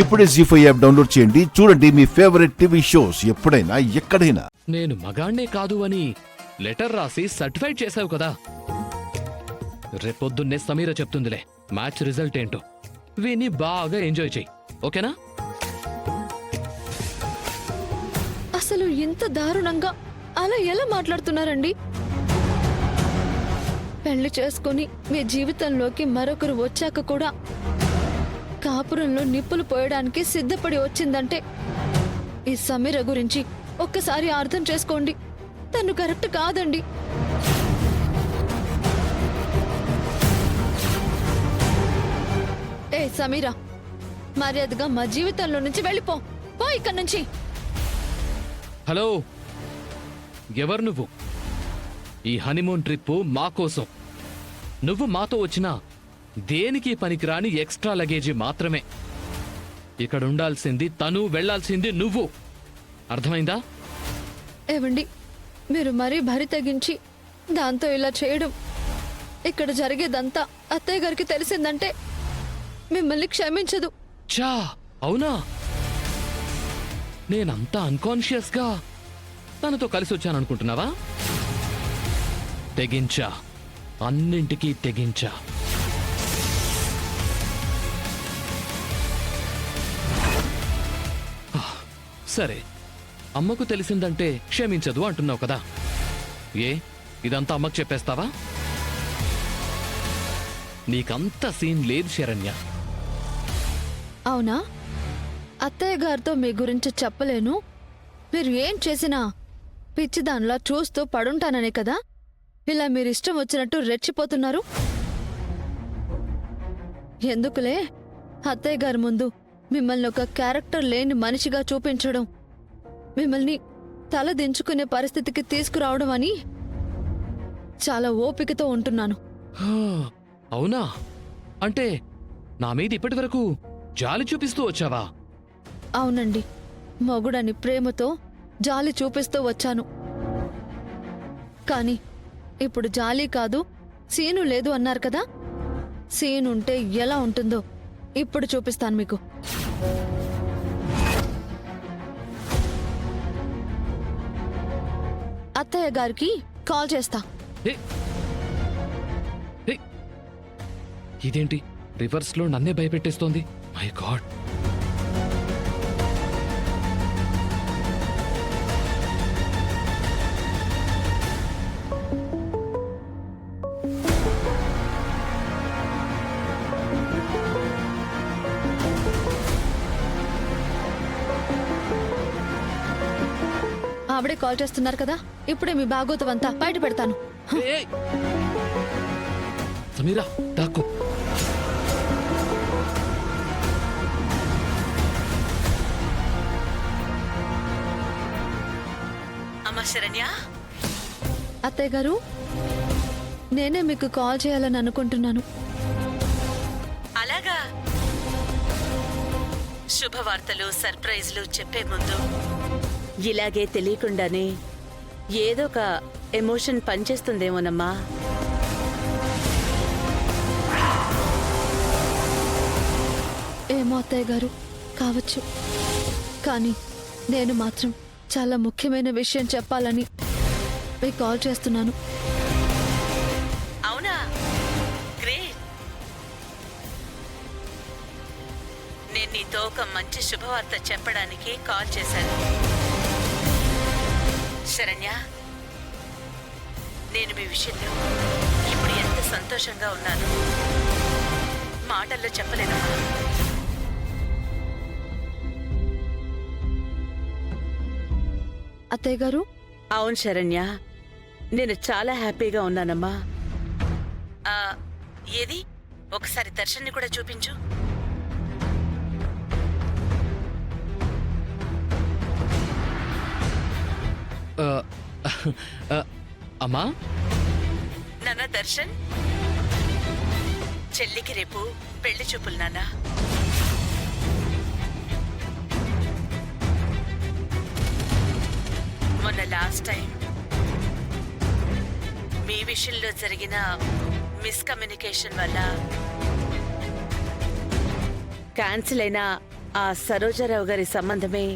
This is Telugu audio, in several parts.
ఇప్పుడే జీ5 యాప్ డౌన్లోడ్ చేయండి. చూడండి మీ ఫేవరెట్ టీవీ షోస్ ఎప్పుడైనా ఎక్కడైనా. నేను మగాణ్ణే కాదు అని లెటర్ రాసి సర్టిఫైడ్ చేశావు కదా. రేపొద్దున్నే సమీర చెప్తుందిలే మ్యాచ్ రిజల్ట్ ఏంటో. విని బాగా ఎంజాయ్ చెయ్యి, ఓకేనా? అసలు ఇంత దారుణంగా అలా ఎలా మాట్లాడుతున్నారండి? పెళ్లి చేసుకుని మీ జీవితంలోకి మరొకరు వచ్చాక కూడా కాపురంలో నిప్పులు పోయడానికి సిద్ధపడి వచ్చిందంటే ఈ సమీర గురించి ఒక్కసారి అర్థం చేసుకోండి. తను కరెక్ట్ కాదండి. ఏ సమీర, మర్యాదగా మా జీవితంలో నుంచి వెళ్ళిపో. పో ఇక్కడి నుంచి. హలో, ఎవరు నువ్వు? ఈ హనీమూన్ ట్రిప్పు మా కోసం. నువ్వు మాతో వచ్చినా దేనికి పనికిరాని ఎక్స్ట్రా లగేజీ మాత్రమే. ఇక్కడ ఉండాల్సింది తను, వెళ్లాల్సింది నువ్వు. అర్థమైందా? ఏవండి, మీరు మరీ భరి తగ్గించి దాంతో ఇలా చేయడం. ఇక్కడ జరిగేదంతా అత్తయ్య గారికి తెలిసిందంటే మిమ్మల్ని క్షమించదు. చా, అవునా? నేనంతా అన్కాన్షియస్గా తనతో కలిసి వచ్చాననుకుంటున్నావా? తెగించా, అన్నింటికీ తెగించా. సరే, అమ్మకు తెలిసిందంటే క్షమించదు అంటున్నావు కదా. ఏ, ఇదంతా అమ్మకు చెప్పేస్తావా? నీకంత సీన్ లేదు శరణ్య. అవునా? అత్తయ్య గారితో మీ గురించి చెప్పలేను. మీరు ఏం చేసినా పిచ్చిదానిలా చూస్తూ పడుంటాననే కదా ఇలా మీరిష్టం వచ్చినట్టు రెచ్చిపోతున్నారు. ఎందుకులే అత్తయ్య గారి ముందు మిమ్మల్ని ఒక క్యారెక్టర్ లేని మనిషిగా చూపించడం, మిమ్మల్ని తల దించుకునే పరిస్థితికి తీసుకురావడం అని చాలా ఓపికతో ఉంటున్నాను. హా, అవునా? అంటే నా మీద ఇప్పటి వరకు జాలి చూపిస్తూ వచ్చావా? అవునండి, మొగుడని ప్రేమతో జాలి చూపిస్తూ వచ్చాను. కాని ఇప్పుడు జాలి కాదు, సీను లేదు అన్నారు కదా. సీనుంటే ఎలా ఉంటుందో ఇప్పుడు చూపిస్తాను మీకు. అత్తయ్య గారికి కాల్ చేస్తా. ఏ, ఏ, ఇదేంటి రివర్స్లో నన్నే భయపెట్టేస్తోంది? My God. ఆవిడే కాల్ చేస్తున్నారు కదా, ఇప్పుడే మీ భాగోతం అంతా బయట పెడతాను. ఏయ్! సమీరా, దాక్కో. అమ్మా శరణ్య, అత్తయ్య గారు, నేనే మీకు కాల్ చేయాలని అనుకుంటున్నాను. అలాగా? శుభవార్తలు, సర్ప్రైజ్లు చెప్పే ముందు ఇలాగే తెలియకుండానే ఏదో ఒక ఎమోషన్ పనిచేస్తుందేమోనమ్మా. ఏమో అత్తయ్య గారు, కావచ్చు. కానీ నేను మాత్రం చాలా ముఖ్యమైన విషయం చెప్పాలని మీకు కాల్ చేస్తున్నాను. అవునా? గ్రేట్. నేను నీతో ఒక మంచి శుభవార్త చెప్పడానికి కాల్ చేశాను. శరణ్య, నేను మీ విషయంలో ఇప్పుడు ఎంత సంతోషంగా ఉన్నాను మాటల్లో చెప్పలేను. అత్తయ్య గారు, అవును శరణ్య, నేను చాలా హ్యాపీగా ఉన్నానమ్మా. ఏది ఒకసారి దర్శన్ని కూడా చూపించు. అమ్మా, నాన్న దర్శన్, చెల్లికి రేపు పెళ్లి చూపులు నాన్న. మొన్న లాస్ట్ టైం మీ విషయంలో జరిగిన మిస్కమ్యూనికేషన్ వల్ల క్యాన్సిల్ అయిన ఆ సరోజారావు గారి సంబంధమే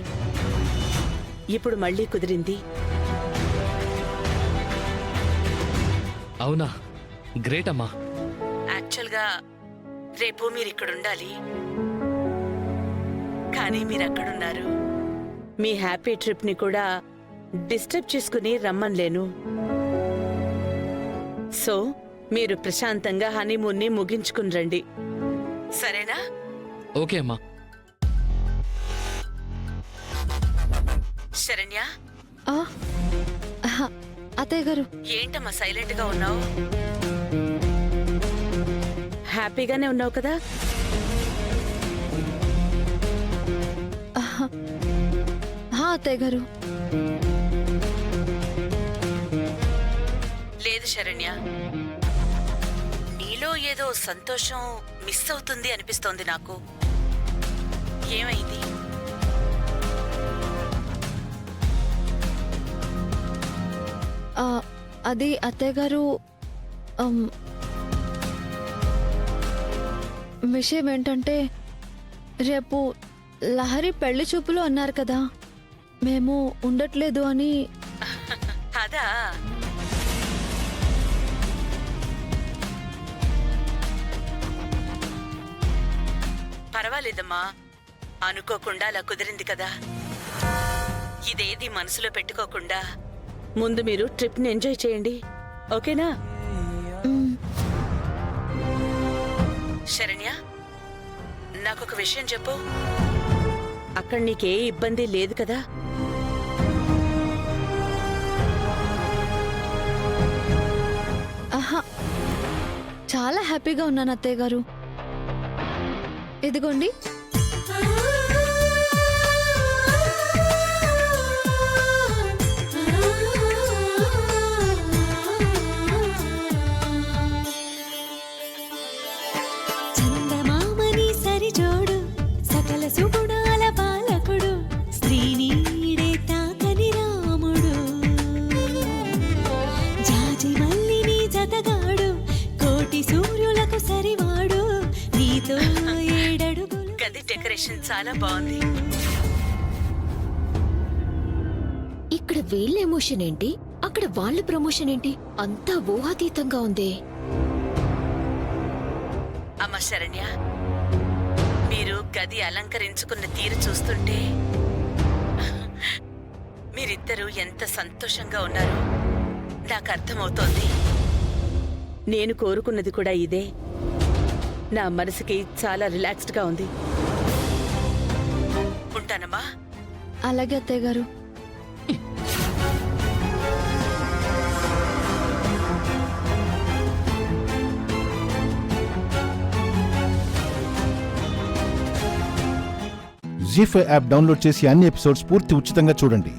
ఇప్పుడు మళ్ళీ కుదిరింది. అవునా, గ్రేట్ అమ్మా. యాక్చువల్గా రేపు మీరిక్కడుండాలి, కానీ మీరక్కడున్నారు. మీ హ్యాపీ ట్రిప్ని కూడా డిస్టర్బ్ చేసుకుని రమ్మన్లేను. సో మీరు ప్రశాంతంగా హనీమూన్ని ముగించుకుని రండి, సరేనా? ఓకే అమ్మా. శరణ్య, ఆ, ఆహా, అత్తయ్య గారు. ఏంటమ్మా సైలెంట్ గా ఉన్నావు? హ్యాపీగానే ఉన్నావు కదా? ఆహా, హా, అత్తయ్య గారు. లేదు శరణ్య, నీలో ఏదో సంతోషం మిస్ అవుతుంది అనిపిస్తోంది నాకు. ఏమైంది? ఆ, అది అత్తయ్య గారు, విషయం ఏంటంటే రేపు లహరి పెళ్లి చూపులు అన్నారు కదా, మేము ఉండట్లేదు అని. అదా? పర్వాలేదమ్మా, అనుకోకుండా అలా కుదిరింది కదా. ఇదేది మనసులో పెట్టుకోకుండా ముందు మీరు ట్రిప్ని ఎంజాయ్ చేయండి, ఓకేనా? మ్, శరణ్య, నాకొక విషయం చెప్పు. అక్కడ నీకే ఇబ్బంది లేదు కదా? ఆహా, చాలా హ్యాపీగా ఉన్నాను అత్తయ్య గారు. ఇదిగోండి. చందమామని సరిజోడు సకల సుగుణాల పాలకుడు స్త్రీనీడే తాకని రాముడు జాజి మల్లిని జతగాడు కోటి సూర్యులకు సరివాడు నీతో ఏడడుగులు. గది డెకరేషన్ చాలా బాగుంది. ఇక్కడ వీళ్ళ ఎమోషన్ ఏంటి, అక్కడ వాళ్ళ ప్రమోషన్ ఏంటి? అంతా ఊహాతీతంగా ఉంది. అమ్మ శరణ్య, మీరు గది అలంకరించుకున్న తీరు చూస్తుంటే మీరిద్దరూ ఎంత సంతోషంగా ఉన్నారో నాకు అర్థమవుతోంది. నేను కోరుకున్నది కూడా ఇదే. నా మనసుకి చాలా రిలాక్స్డ్ గా ఉంది. ఉంటానమ్మా. అలాగే అత్తయ్య గారు. జీ5 యాప్ డౌన్లోడ్ చేసి అన్ని ఎపిసోడ్స్ పూర్తి ఉచితంగా చూడండి.